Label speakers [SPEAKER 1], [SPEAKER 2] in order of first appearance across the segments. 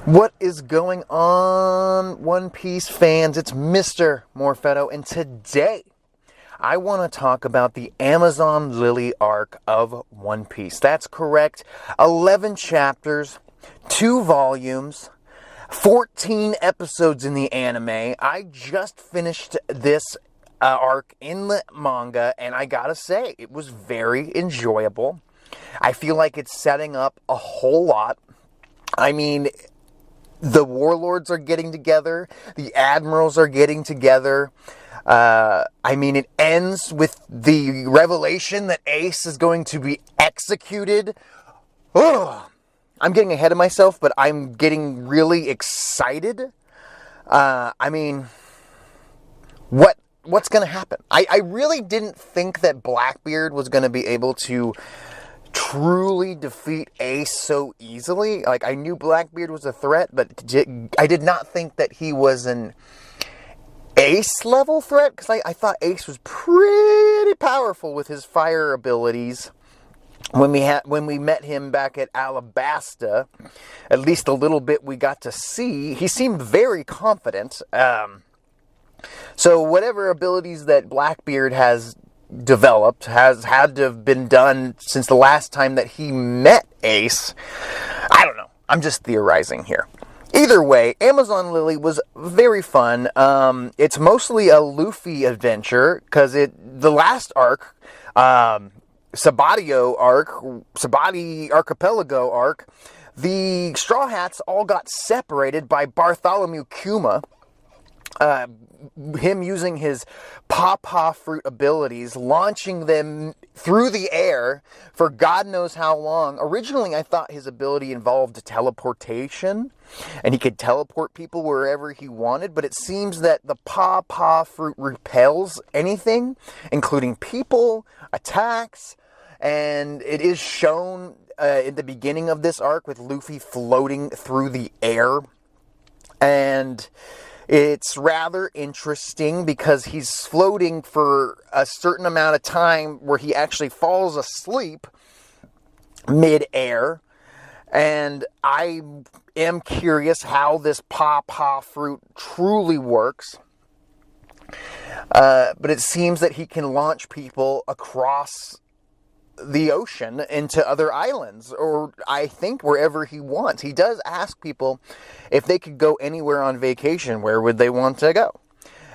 [SPEAKER 1] What is going on, One Piece fans? It's Mr. Morfetto, and today I want to talk about the Amazon Lily arc of One Piece. That's correct. 11 chapters, 2 volumes, 14 episodes in the anime. I just finished this arc in the manga, and I gotta say, it was very enjoyable. I feel like it's setting up a whole lot. I mean, the warlords are getting together. The admirals are getting together. It ends with the revelation that Ace is going to be executed. Ugh. I'm getting ahead of myself, but I'm getting really excited. What's going to happen? I really didn't think that Blackbeard was going to be able to truly defeat Ace so easily. Like, I knew Blackbeard was a threat, but I did not think that he was an Ace level threat, because I thought Ace was pretty powerful with his fire abilities. When we met him back at Alabasta, at least a little bit we got to see, he seemed very confident. So whatever abilities that Blackbeard has developed has had to have been done since the last time that he met Ace. I don't know. I'm just theorizing here. Either way, Amazon Lily was very fun. It's mostly a Luffy adventure, because the last arc, Sabati Archipelago arc, the Straw Hats all got separated by Bartholomew Kuma. Him using his Pawpaw Fruit abilities, launching them through the air for God knows how long. Originally, I thought his ability involved teleportation, and he could teleport people wherever he wanted, but it seems that the Pawpaw Fruit repels anything, including people, attacks, and it is shown in the beginning of this arc with Luffy floating through the air, and it's rather interesting because he's floating for a certain amount of time where he actually falls asleep mid-air. And I am curious how this Pawpaw Fruit truly works. But it seems that he can launch people across the ocean into other islands, or I think wherever he wants. He does ask people if they could go anywhere on vacation, where would they want to go?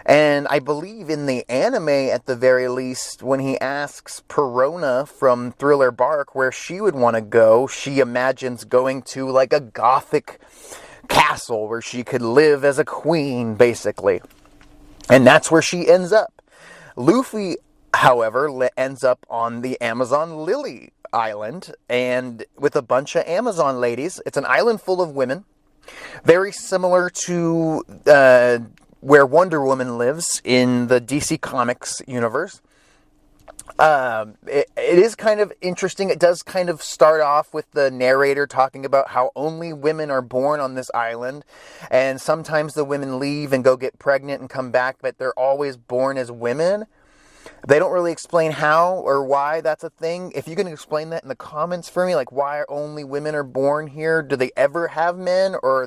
[SPEAKER 1] And I believe in the anime, at the very least, when he asks Perona from Thriller Bark where she would want to go, she imagines going to like a gothic castle where she could live as a queen, basically. And that's where she ends up. Luffy, however, ends up on the Amazon Lily Island, and with a bunch of Amazon ladies. It's an island full of women, very similar to where Wonder Woman lives in the DC Comics universe. It is kind of interesting. It does kind of start off with the narrator talking about how only women are born on this island, and sometimes the women leave and go get pregnant and come back, but they're always born as women. They don't really explain how or why that's a thing. If you can explain that in the comments for me, like why only women are born here. Do they ever have men, or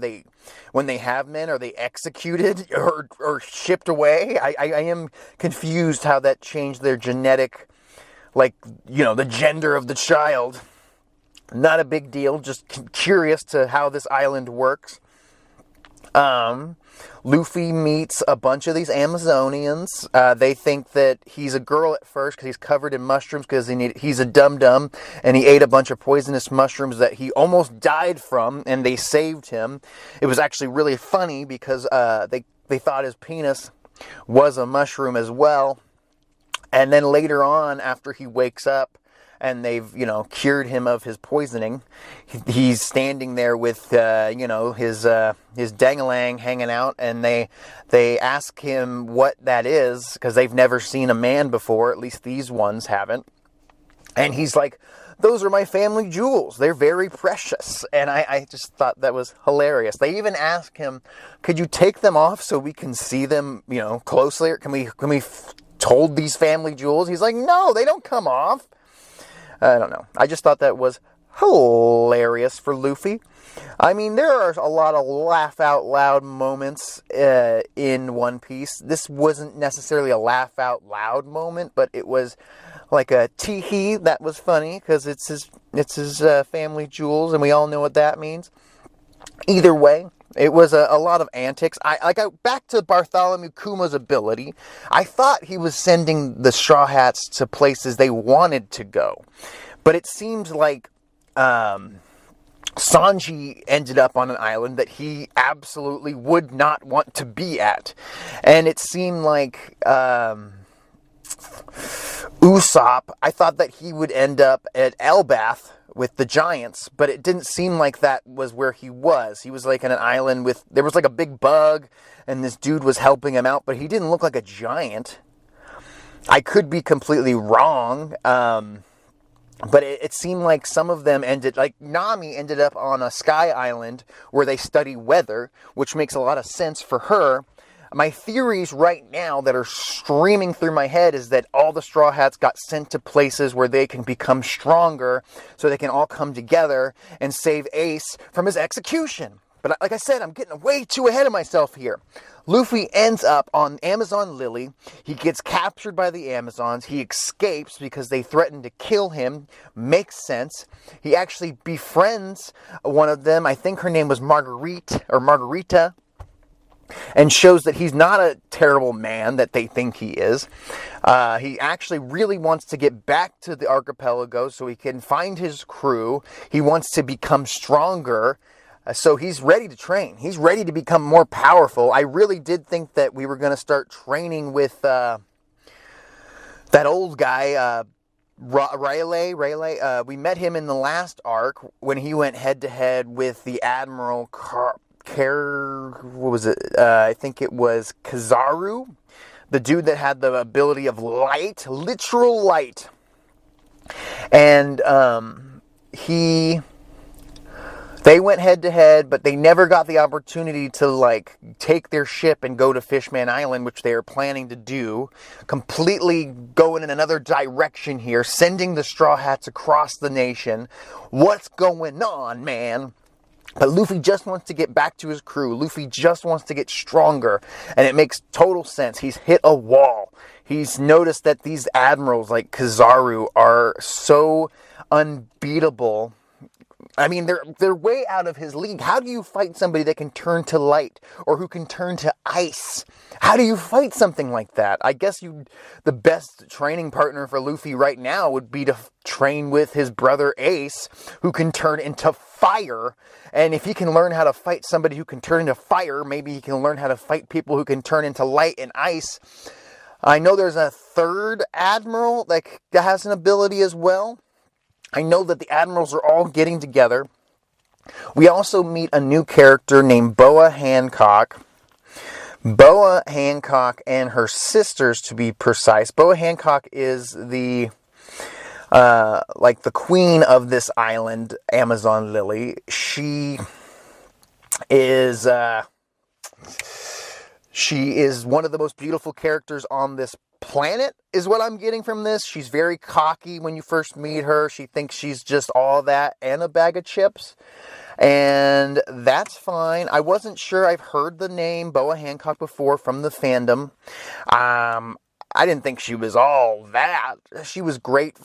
[SPEAKER 1] when they have men, are they executed or shipped away? I am confused how that changed their genetic, the gender of the child. Not a big deal, just curious to how this island works. Luffy meets a bunch of these Amazonians. They think that he's a girl at first because he's covered in mushrooms, because he's a dum-dum, and he ate a bunch of poisonous mushrooms that he almost died from, and they saved him. It was actually really funny because they thought his penis was a mushroom as well. And then later on, after he wakes up, and they've, cured him of his poisoning, he's standing there with, his dangalang hanging out, and they ask him what that is, because they've never seen a man before, at least these ones haven't. And he's like, those are my family jewels. They're very precious. And I just thought that was hilarious. They even ask him, could you take them off so we can see them, closely? Can we hold these family jewels? He's like, no, they don't come off. I don't know. I just thought that was hilarious for Luffy. I mean, there are a lot of laugh out loud moments in One Piece. This wasn't necessarily a laugh out loud moment, but it was like a tee-hee that was funny because it's his family jewels, and we all know what that means. Either way, it was a lot of antics. Back to Bartholomew Kuma's ability. I thought he was sending the Straw Hats to places they wanted to go, but it seems like Sanji ended up on an island that he absolutely would not want to be at. And it seemed like Usopp, I thought that he would end up at Elbath with the giants, but it didn't seem like that was where he was. He was like in an island there was like a big bug, and this dude was helping him out, but he didn't look like a giant. I could be completely wrong, but it seemed like some of them like Nami ended up on a sky island where they study weather, which makes a lot of sense for her. My theories right now that are streaming through my head is that all the Straw Hats got sent to places where they can become stronger so they can all come together and save Ace from his execution. But like I said, I'm getting way too ahead of myself here. Luffy ends up on Amazon Lily. He gets captured by the Amazons. He escapes because they threaten to kill him. Makes sense. He actually befriends one of them. I think her name was Margarita. And shows that he's not a terrible man that they think he is. He actually really wants to get back to the archipelago so he can find his crew. He wants to become stronger. So he's ready to train. He's ready to become more powerful. I really did think that we were going to start training with that old guy, Rayleigh. We met him in the last arc when he went head-to-head with the Admiral what was it? I think it was Kizaru, the dude that had the ability of light, literal light. And they went head to head, but they never got the opportunity to like take their ship and go to Fishman Island, which they are planning to do. Completely going in another direction here, sending the Straw Hats across the nation. What's going on, man? But Luffy just wants to get back to his crew. Luffy just wants to get stronger. And it makes total sense. He's hit a wall. He's noticed that these admirals like Kizaru are so unbeatable. I mean, they're way out of his league. How do you fight somebody that can turn to light or who can turn to ice? How do you fight something like that? I guess the best training partner for Luffy right now would be to train with his brother Ace, who can turn into fire. And if he can learn how to fight somebody who can turn into fire, maybe he can learn how to fight people who can turn into light and ice. I know there's a third admiral that has an ability as well. I know that the admirals are all getting together. We also meet a new character named Boa Hancock. Boa Hancock and her sisters, to be precise. Boa Hancock is the queen of this island, Amazon Lily. She is one of the most beautiful characters on this planet, is what I'm getting from this. She's very cocky when you first meet her. She thinks she's just all that and a bag of chips. And that's fine. I wasn't sure. I've heard the name Boa Hancock before from the fandom. I didn't think she was all that. She was great.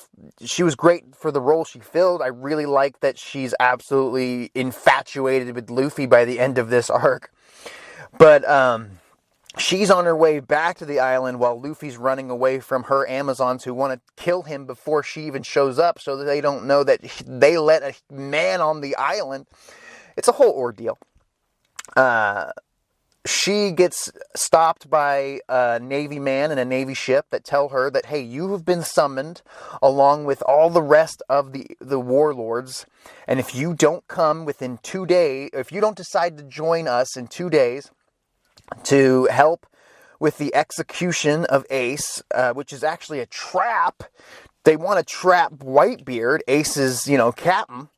[SPEAKER 1] She was great for the role she filled. I really like that she's absolutely infatuated with Luffy by the end of this arc. But, she's on her way back to the island while Luffy's running away from her Amazons who want to kill him before she even shows up so that they don't know that they let a man on the island. It's a whole ordeal. She gets stopped by a Navy man and a Navy ship that tell her that, hey, you have been summoned along with all the rest of the warlords. And if you don't come within 2 days, if you don't decide to join us in 2 days, to help with the execution of Ace, which is actually a trap. They want to trap Whitebeard, Ace's, captain,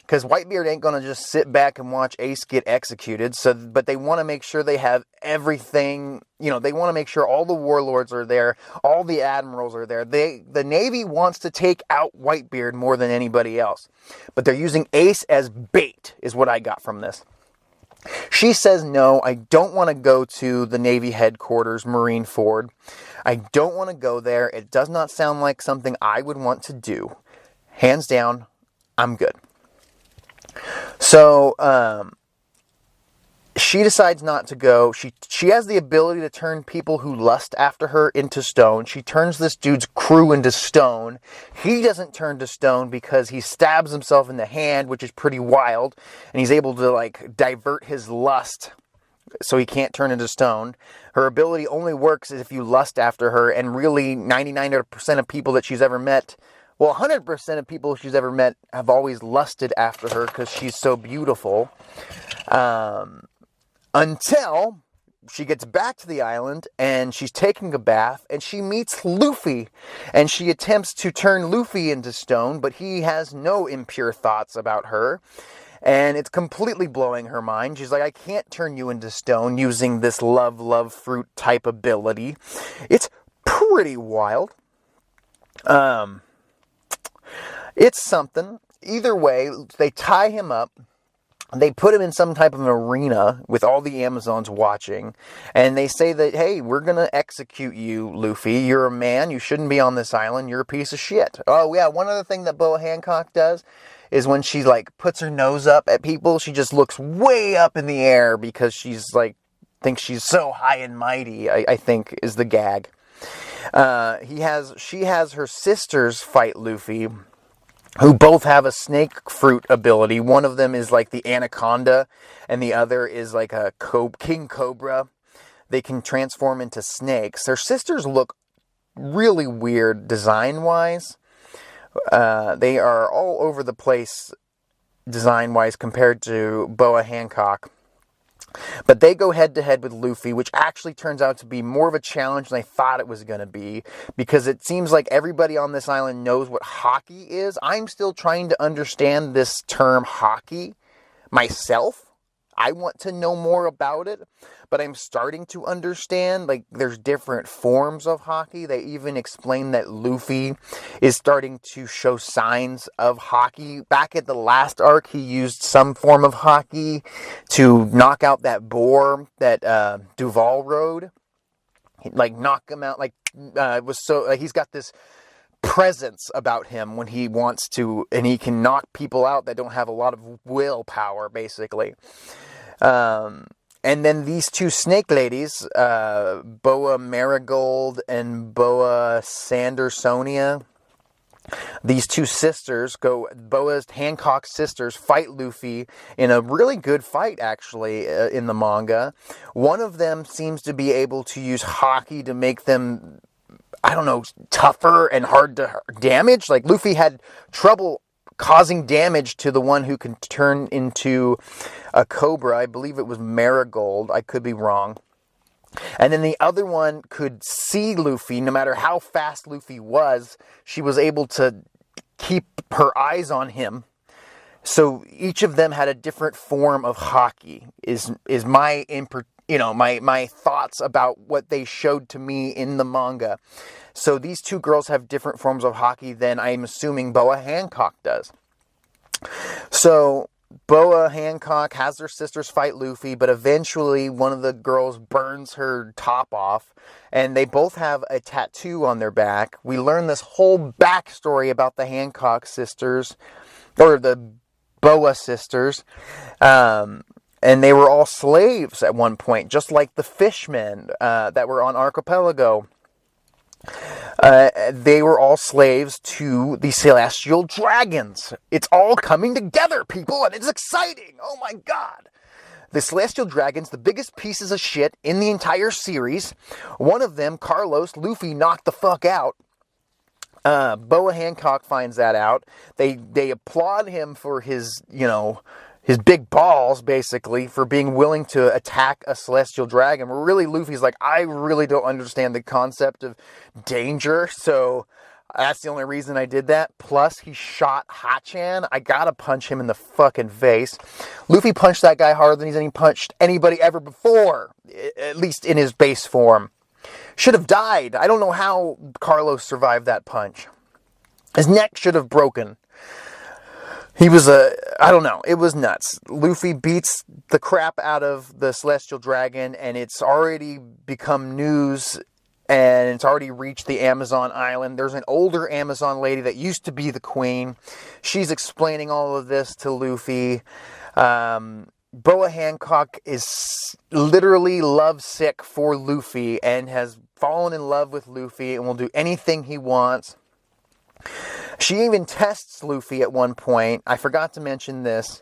[SPEAKER 1] Because Whitebeard ain't going to just sit back and watch Ace get executed. But they want to make sure they have everything. They want to make sure all the warlords are there. All the admirals are there. The Navy wants to take out Whitebeard more than anybody else. But they're using Ace as bait, is what I got from this. She says, no, I don't want to go to the Navy headquarters, Marine Ford. I don't want to go there. It does not sound like something I would want to do. Hands down, I'm good. So, she decides not to go. She has the ability to turn people who lust after her into stone. She turns this dude's crew into stone. He doesn't turn to stone because he stabs himself in the hand, which is pretty wild. And he's able to, divert his lust so he can't turn into stone. Her ability only works if you lust after her. And really, 99% of people that she's ever met... 100% of people she's ever met have always lusted after her because she's so beautiful. Until she gets back to the island and she's taking a bath and she meets Luffy. And she attempts to turn Luffy into stone, but he has no impure thoughts about her. And it's completely blowing her mind. She's like, I can't turn you into stone using this love fruit type ability. It's pretty wild. It's something. Either way, they tie him up. They put him in some type of an arena with all the Amazons watching. And they say that, hey, we're going to execute you, Luffy. You're a man. You shouldn't be on this island. You're a piece of shit. Oh, yeah. One other thing that Boa Hancock does is when she, puts her nose up at people, she just looks way up in the air because she's, thinks she's so high and mighty, I think, is the gag. She has her sisters fight Luffy, who both have a snake fruit ability. One of them is the anaconda, and the other is a king cobra. They can transform into snakes. Their sisters look really weird design-wise. They are all over the place design-wise compared to Boa Hancock. But they go head-to-head with Luffy, which actually turns out to be more of a challenge than I thought it was going to be, because it seems like everybody on this island knows what Haki is. I'm still trying to understand this term Haki myself. I want to know more about it, but I'm starting to understand, there's different forms of Haki. They even explain that Luffy is starting to show signs of Haki. Back at the last arc, he used some form of Haki to knock out that boar that Duval rode. Knock him out, it was so, he's got this presence about him when he wants to, and he can knock people out that don't have a lot of willpower, basically. And then these two snake ladies, Boa Marigold and Boa Sandersonia, these two sisters Boa Hancock's sisters fight Luffy in a really good fight, actually, in the manga. One of them seems to be able to use Haki to make them, tougher and hard to damage. Luffy had trouble causing damage to the one who can turn into a cobra. I believe it was Marigold. I could be wrong. And then the other one could see Luffy. No matter how fast Luffy was, she was able to keep her eyes on him. So each of them had a different form of Haki, is my my thoughts about what they showed to me in the manga. So these two girls have different forms of Haki than I'm assuming Boa Hancock does. So Boa Hancock has their sisters fight Luffy, but eventually one of the girls burns her top off, and they both have a tattoo on their back. We learn this whole backstory about the Hancock sisters, or the Boa sisters, and they were all slaves at one point, just like the fishmen that were on Archipelago. They were all slaves to the celestial dragons. It's all coming together, people, and it's exciting. Oh my god. The celestial dragons, the biggest pieces of shit in the entire series. One of them, Carlos, Luffy knocked the fuck out. Boa Hancock finds that out. They applaud him for his big balls, basically, for being willing to attack a celestial dragon. Really, Luffy's like, I really don't understand the concept of danger, so That's the only reason I did that. Plus, he shot Hachan. I gotta punch him in the fucking face. Luffy punched that guy harder than he's punched anybody ever before. At least in his base form. Should have died. I don't know how Carlos survived that punch. His neck should have broken. He was I don't know. It was nuts. Luffy beats the crap out of the Celestial Dragon, and it's already become news, and it's already reached the Amazon island. There's an older Amazon lady that used to be the queen. She's explaining all of this to Luffy. Boa Hancock is literally lovesick for Luffy and has fallen in love with Luffy and will do anything he wants. She even tests Luffy at one point. I forgot to mention this.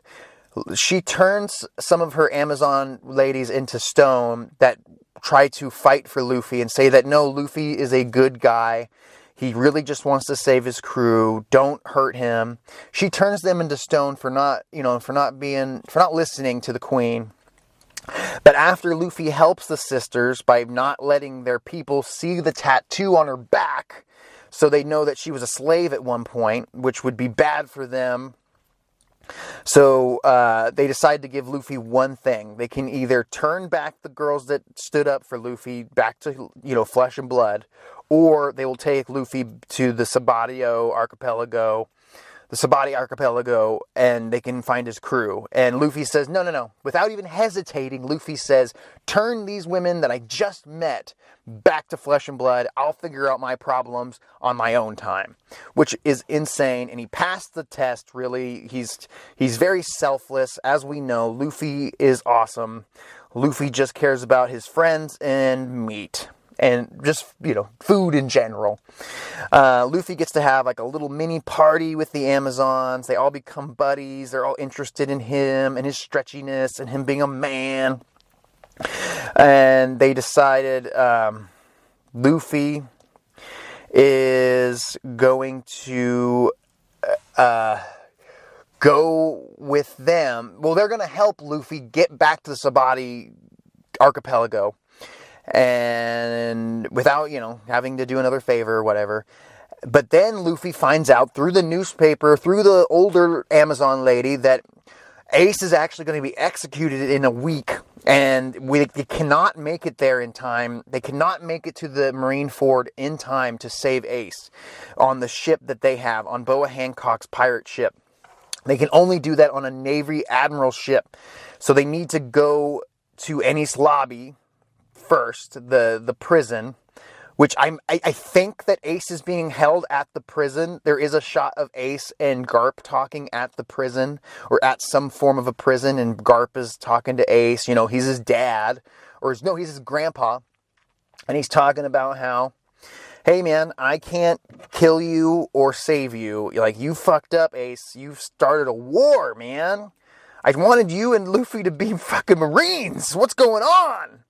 [SPEAKER 1] She turns some of her Amazon ladies into stone that try to fight for Luffy and say that no, Luffy is a good guy. He really just wants to save his crew. Don't hurt him. She turns them into stone for not listening to the queen. But after Luffy helps the sisters by not letting their people see the tattoo on her back, so they know that she was a slave at one point, which would be bad for them. So they decide to give Luffy one thing. They can either turn back the girls that stood up for Luffy back to, flesh and blood, or they will take Luffy to the Sabati archipelago, and they can find his crew. And Luffy says, no. Without even hesitating, Luffy says, turn these women that I just met back to flesh and blood. I'll figure out my problems on my own time, which is insane. And he passed the test, really. He's very selfless. As we know, Luffy is awesome. Luffy just cares about his friends and meat. And just, food in general. Luffy gets to have like a little mini party with the Amazons. They all become buddies. They're all interested in him and his stretchiness and him being a man. And they decided Luffy is going to go with them. Well, they're going to help Luffy get back to the Sabati archipelago. And without, having to do another favor or whatever. But then Luffy finds out through the newspaper, through the older Amazon lady, that Ace is actually going to be executed in a week. And they cannot make it there in time. They cannot make it to the Marineford in time to save Ace on the ship that they have, on Boa Hancock's pirate ship. They can only do that on a Navy Admiral ship. So they need to go to Enies Lobby first, the prison, which I think that Ace is being held at the prison. There is a shot of Ace and Garp talking at the prison, or at some form of a prison, and Garp is talking to Ace. He's his dad, he's his grandpa, and he's talking about how, hey man, I can't kill you or save you. Like, you fucked up, Ace. You've started a war, man. I wanted you and Luffy to be fucking Marines. What's going on?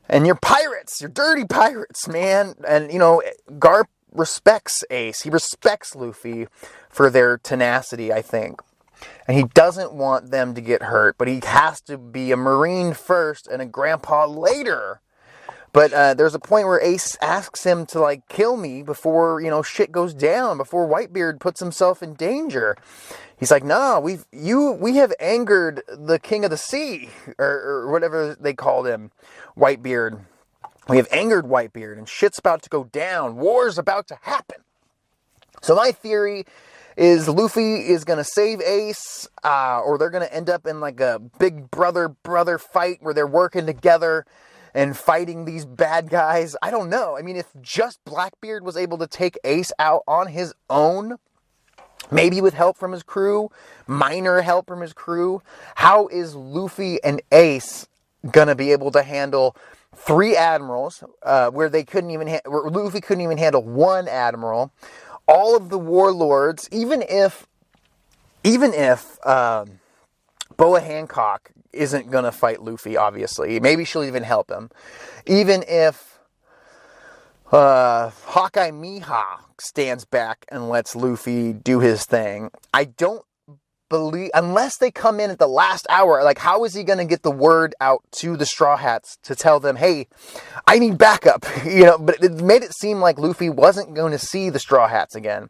[SPEAKER 1] And you're pirates. You're dirty pirates, man. And, Garp respects Ace. He respects Luffy for their tenacity, I think. And he doesn't want them to get hurt. But he has to be a Marine first and a grandpa later. But there's a point where Ace asks him to, kill me before, shit goes down. Before Whitebeard puts himself in danger. He's like, no, we have angered the King of the Sea, or whatever they called him, Whitebeard. We have angered Whitebeard, and shit's about to go down. War's about to happen. So my theory is Luffy is going to save Ace, or they're going to end up in a big brother fight where they're working together and fighting these bad guys. I don't know. I mean, if just Blackbeard was able to take Ace out on his own, maybe with help from his crew, minor help from his crew, how is Luffy and Ace gonna be able to handle 3 admirals, where Luffy couldn't even handle 1 admiral, all of the warlords, even if Boa Hancock isn't gonna fight Luffy, obviously. Maybe she'll even help him. Even if Hawkeye Mihawk stands back and lets Luffy do his thing, I don't believe, unless they come in at the last hour, like, how is he going to get the word out to the Straw Hats to tell them, hey, I need backup, but it made it seem like Luffy wasn't going to see the Straw Hats again,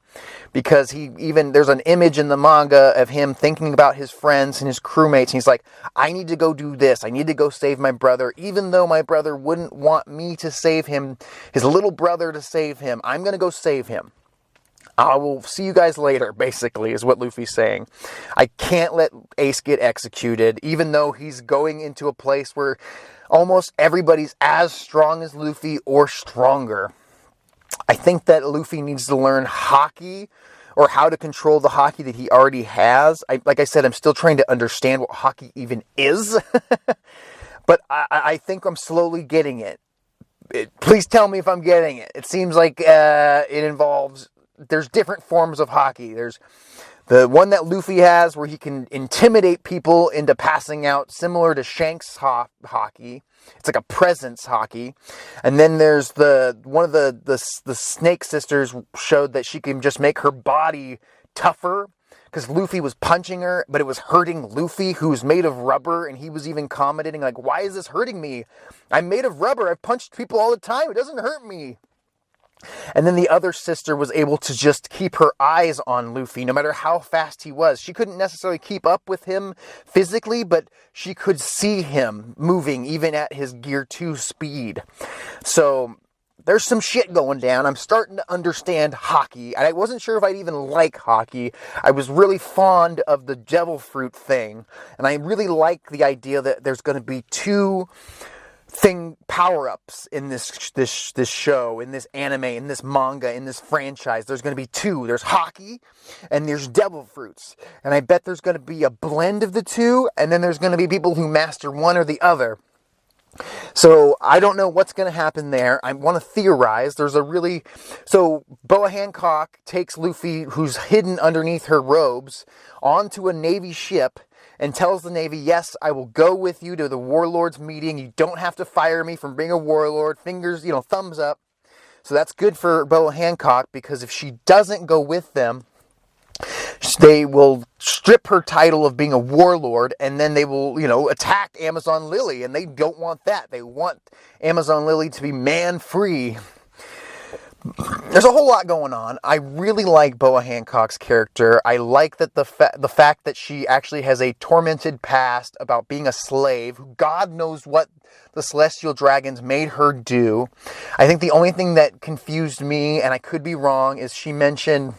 [SPEAKER 1] because there's an image in the manga of him thinking about his friends and his crewmates, and he's like, I need to go do this, I need to go save my brother, even though my brother wouldn't want me to save him, his little brother to save him, I'm going to go save him. I will see you guys later, basically, is what Luffy's saying. I can't let Ace get executed, even though he's going into a place where almost everybody's as strong as Luffy or stronger. I think that Luffy needs to learn Haki, or how to control the Haki that he already has. Like I said, I'm still trying to understand what Haki even is. But I think I'm slowly getting it. Please tell me if I'm getting it. It seems like it involves... There's different forms of Haki. There's the one that Luffy has where he can intimidate people into passing out, similar to Shanks' Haki. It's like a presence Haki. And then there's one of the Snake Sisters showed that she can just make her body tougher, because Luffy was punching her, but it was hurting Luffy, who's made of rubber, and he was even commenting like, why is this hurting me? I'm made of rubber. I've punched people all the time. It doesn't hurt me. And then the other sister was able to just keep her eyes on Luffy, no matter how fast he was. She couldn't necessarily keep up with him physically, but she could see him moving, even at his Gear 2 speed. So there's some shit going down. I'm starting to understand Haki. And I wasn't sure if I'd even like Haki. I was really fond of the devil fruit thing. And I really like the idea that there's going to be two power-ups in this show, in this anime, in this manga, in this franchise. There's going to be two. There's Haki and there's devil fruits. And I bet there's going to be a blend of the two, and then there's going to be people who master one or the other. So I don't know what's going to happen there. I want to theorize. So Boa Hancock takes Luffy, who's hidden underneath her robes, onto a Navy ship, and tells the Navy, yes, I will go with you to the warlord's meeting. You don't have to fire me from being a warlord. Fingers, thumbs up. So that's good for Boa Hancock, because if she doesn't go with them, they will strip her title of being a warlord, and then they will, attack Amazon Lily, and they don't want that. They want Amazon Lily to be man-free. There's a whole lot going on. I really like Boa Hancock's character. I like that the fact that she actually has a tormented past about being a slave. God knows what the Celestial Dragons made her do. I think the only thing that confused me, and I could be wrong, is she mentioned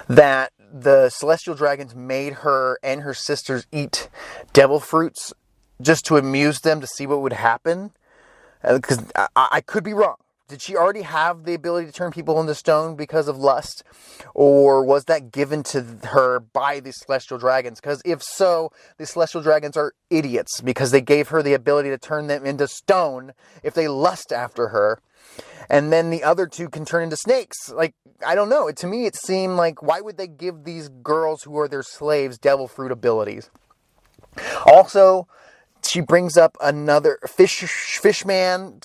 [SPEAKER 1] that the Celestial Dragons made her and her sisters eat devil fruits just to amuse them, to see what would happen. Because I could be wrong. Did she already have the ability to turn people into stone because of lust? Or was that given to her by the Celestial Dragons? Because if so, the Celestial Dragons are idiots, because they gave her the ability to turn them into stone if they lust after her. And then the other two can turn into snakes. Like, I don't know. To me, it seemed like, why would they give these girls who are their slaves devil fruit abilities? Also, she brings up another fishman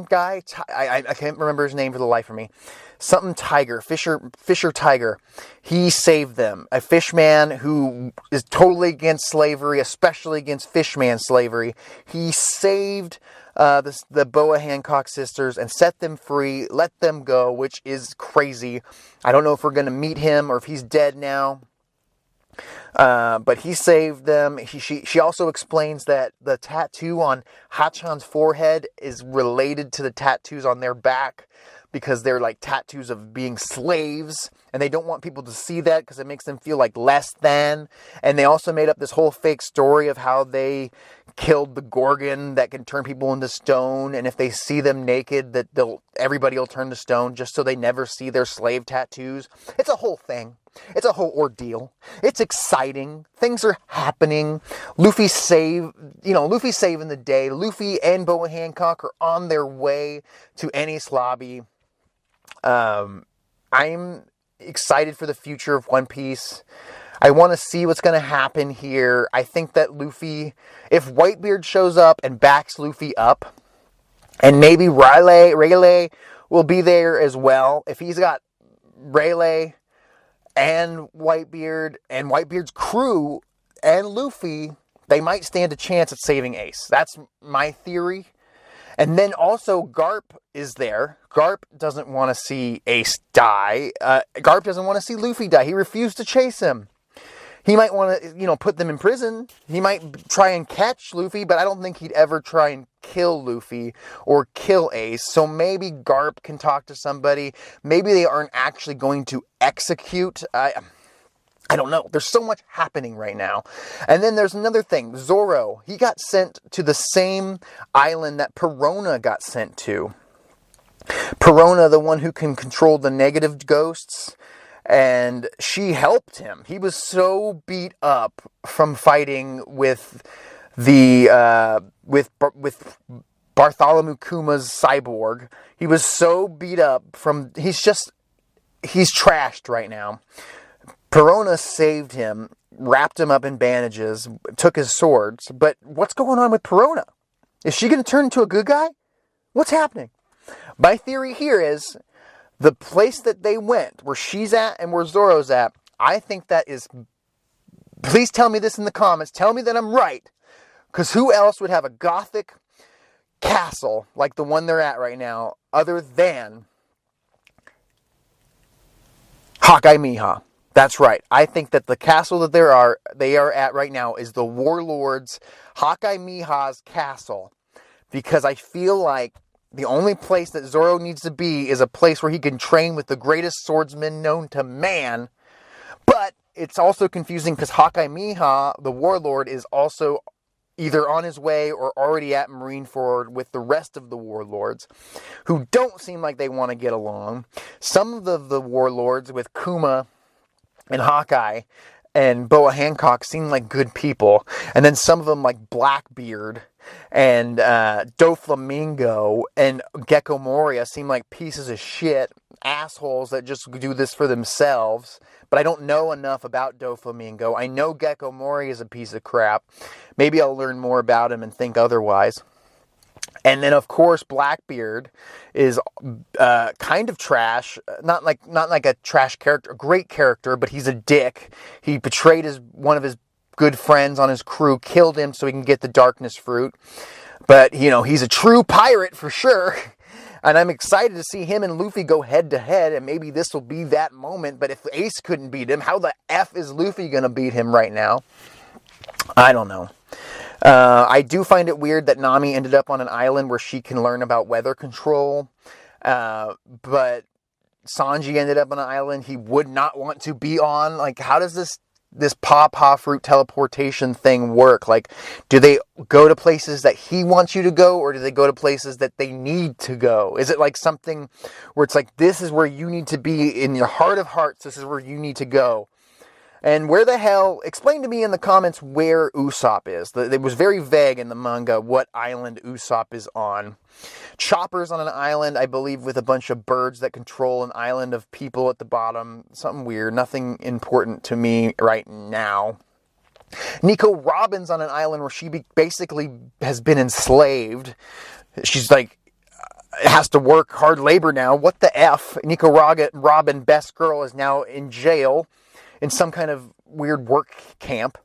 [SPEAKER 1] guy. I can't remember his name for the life of me. Something Tiger, Fisher Tiger. He saved them. A fishman who is totally against slavery, especially against fishman slavery. He saved the Boa Hancock sisters and set them free, let them go, which is crazy. I don't know if we're going to meet him or if he's dead now. But he saved them. She also explains that the tattoo on Hachan's forehead is related to the tattoos on their back, because they're like tattoos of being slaves, and they don't want people to see that because it makes them feel like less than. And they also made up this whole fake story of how they killed the Gorgon that can turn people into stone, and if they see them naked, that everybody will turn to stone, just so they never see their slave tattoos. It's a whole thing. It's a whole ordeal. It's exciting. Things are happening. Luffy's saving the day. Luffy and Boa Hancock are on their way to Enies Lobby. I'm excited for the future of One Piece. I want to see what's going to happen here. I think that Luffy, if Whitebeard shows up and backs Luffy up, and maybe Rayleigh will be there as well. If he's got Rayleigh and Whitebeard and Whitebeard's crew and Luffy, they might stand a chance at saving Ace. That's my theory. And then also Garp is there. Garp doesn't want to see Ace die. Garp doesn't want to see Luffy die. He refused to chase him. He might want to, put them in prison. He might try and catch Luffy, but I don't think he'd ever try and kill Luffy or kill Ace. So maybe Garp can talk to somebody. Maybe they aren't actually going to execute. I don't know. There's so much happening right now. And then there's another thing. Zoro, he got sent to the same island that Perona got sent to. Perona, the one who can control the negative ghosts, and she helped him. He was so beat up from fighting with the with Bartholomew Kuma's cyborg. He was so beat up from he's trashed right now. Perona saved him, wrapped him up in bandages, took his swords. But what's going on with Perona? Is she going to turn into a good guy? What's happening? My theory here is the place that they went, where she's at and where Zoro's at, I think that is... Please tell me this in the comments. Tell me that I'm right. Because who else would have a gothic castle like the one they're at right now other than Haki Miha? That's right. I think that the castle that they are at right now is the warlord's Haki Miha's castle. Because I feel like the only place that Zoro needs to be is a place where he can train with the greatest swordsman known to man. But it's also confusing because Haki Miha, the warlord, is also either on his way or already at Marineford with the rest of the warlords, who don't seem like they want to get along. Some of the warlords with Kuma and Hawkeye and Boa Hancock seem like good people. And then some of them like Blackbeard and Doflamingo and Gecko Moria seem like pieces of shit, assholes that just do this for themselves. But I don't know enough about Doflamingo. I know Gecko Moria is a piece of crap. Maybe I'll learn more about him and think otherwise. And then, of course, Blackbeard is kind of trash. Not like a trash character, a great character, but he's a dick. He betrayed one of his good friends on his crew, killed him so he can get the darkness fruit. But, he's a true pirate for sure. And I'm excited to see him and Luffy go head to head, and maybe this will be that moment. But if Ace couldn't beat him, how the F is Luffy going to beat him right now? I don't know. I do find it weird that Nami ended up on an island where she can learn about weather control. But Sanji ended up on an island he would not want to be on. Like, how does this pawpaw fruit teleportation thing work? Like, do they go to places that he wants you to go, or do they go to places that they need to go? Is it like something where it's like, this is where you need to be in your heart of hearts, this is where you need to go? And where the hell, explain to me in the comments where Usopp is. It was very vague in the manga what island Usopp is on. Chopper's on an island, I believe, with a bunch of birds that control an island of people at the bottom. Something weird, nothing important to me right now. Nico Robin's on an island where she basically has been enslaved. She's like, has to work hard labor now. What the F? Nico Robin, best girl, is now in jail in some kind of weird work camp.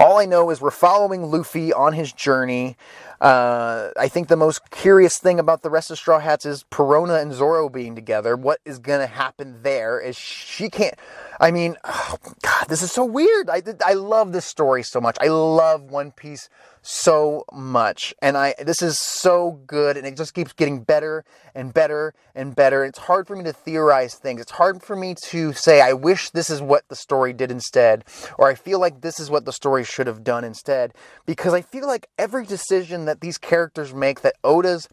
[SPEAKER 1] All I know is we're following Luffy on his journey. I think the most curious thing about the rest of Straw Hats is Perona and Zoro being together. What is going to happen there is she can't... I mean, oh God, this is so weird. I love this story so much. I love One Piece so much. And this is so good, and it just keeps getting better and better and better. It's hard for me to theorize things. It's hard for me to say, I wish this is what the story did instead, or I feel like this is what the story should have done instead, because I feel like every decision that these characters make, that Oda's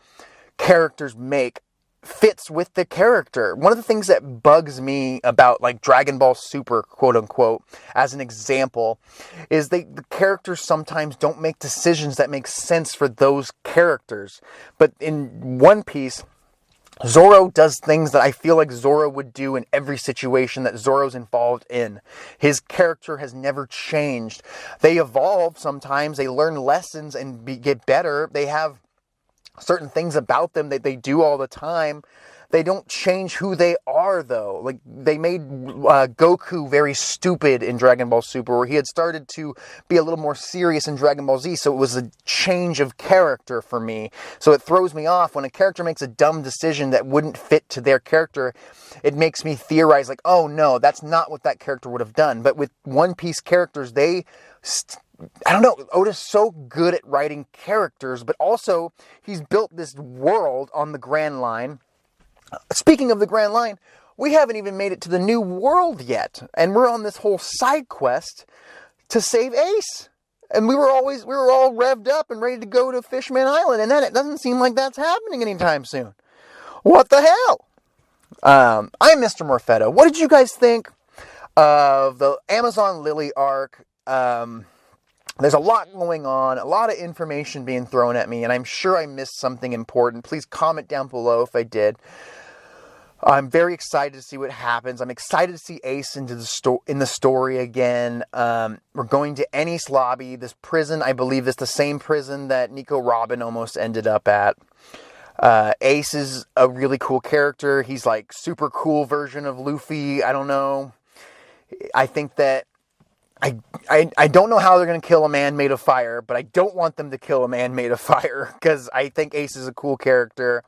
[SPEAKER 1] characters make, fits with the character. One of the things that bugs me about like Dragon Ball Super, quote unquote, as an example, is the characters sometimes don't make decisions that make sense for those characters. But in One Piece, Zoro does things that I feel like Zoro would do in every situation that Zoro's involved in. His character has never changed. They evolve sometimes, they learn lessons and get better. They have certain things about them that they do all the time. They don't change who they are, though. Like, they made Goku very stupid in Dragon Ball Super, where he had started to be a little more serious in Dragon Ball Z, so it was a change of character for me. So it throws me off when a character makes a dumb decision that wouldn't fit to their character. It makes me theorize, like, oh no, that's not what that character would have done. But with One Piece characters, I don't know, Oda's so good at writing characters, but also he's built this world on the Grand Line. Speaking of the Grand Line, we haven't even made it to the New World yet, and we're on this whole side quest to save Ace. And we were all revved up and ready to go to Fishman Island, and then it doesn't seem like that's happening anytime soon. What the hell? I'm Mr. Morfetto. What did you guys think of the Amazon Lily arc? There's a lot going on, a lot of information being thrown at me, and I'm sure I missed something important. Please comment down below if I did. I'm very excited to see what happens. I'm excited to see Ace in the story again. We're going to Ennis Lobby, this prison. I believe it's the same prison that Nico Robin almost ended up at. Ace is a really cool character. He's like super cool version of Luffy. I don't know. I think that I don't know how they're going to kill a man made of fire, but I don't want them to kill a man made of fire, because I think Ace is a cool character.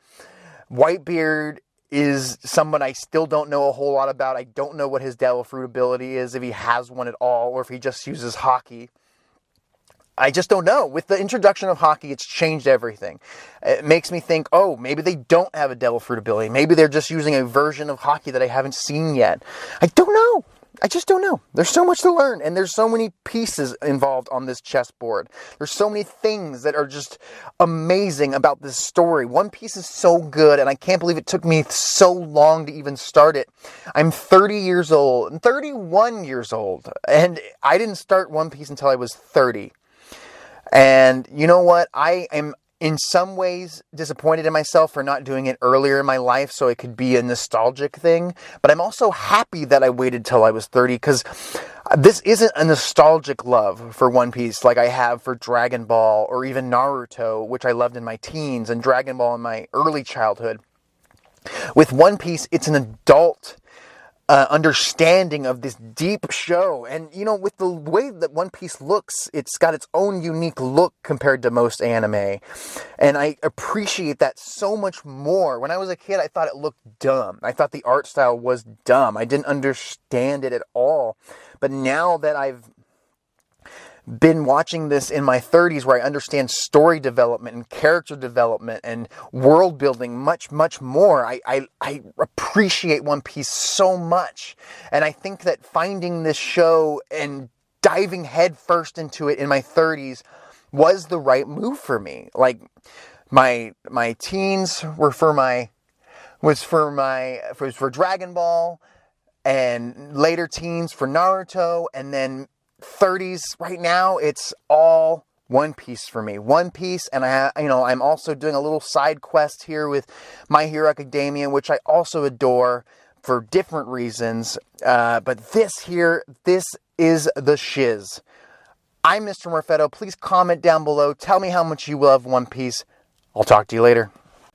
[SPEAKER 1] Whitebeard is someone I still don't know a whole lot about. I don't know what his Devil Fruit ability is, if he has one at all, or if he just uses Haki. I just don't know. With the introduction of Haki, it's changed everything. It makes me think, oh, maybe they don't have a Devil Fruit ability. Maybe they're just using a version of Haki that I haven't seen yet. I don't know. I just don't know. There's so much to learn, and there's so many pieces involved on this chessboard. There's so many things that are just amazing about this story. One Piece is so good, and I can't believe it took me so long to even start it. I'm 30 years old, 31 years old, and I didn't start One Piece until I was 30. And you know what? I am in some ways disappointed in myself for not doing it earlier in my life so it could be a nostalgic thing. But I'm also happy that I waited till I was 30, because this isn't a nostalgic love for One Piece like I have for Dragon Ball or even Naruto, which I loved in my teens, and Dragon Ball in my early childhood. With One Piece, it's an adult understanding of this deep show. And, you know, with the way that One Piece looks, it's got its own unique look compared to most anime. And I appreciate that so much more. When I was a kid, I thought it looked dumb. I thought the art style was dumb. I didn't understand it at all. But now that I've been watching this in my 30s, where I understand story development and character development and world building much, much more, I appreciate One Piece so much. And I think that finding this show and diving headfirst into it in my 30s was the right move for me. Like, my teens were for Dragon Ball, and later teens for Naruto, and then 30s right now, it's all One Piece for me. One Piece, and I'm also doing a little side quest here with My Hero Academia, which I also adore for different reasons. But this is the shiz. I'm Mr. Morfetto. Please comment down below. Tell me how much you love One Piece. I'll talk to you later.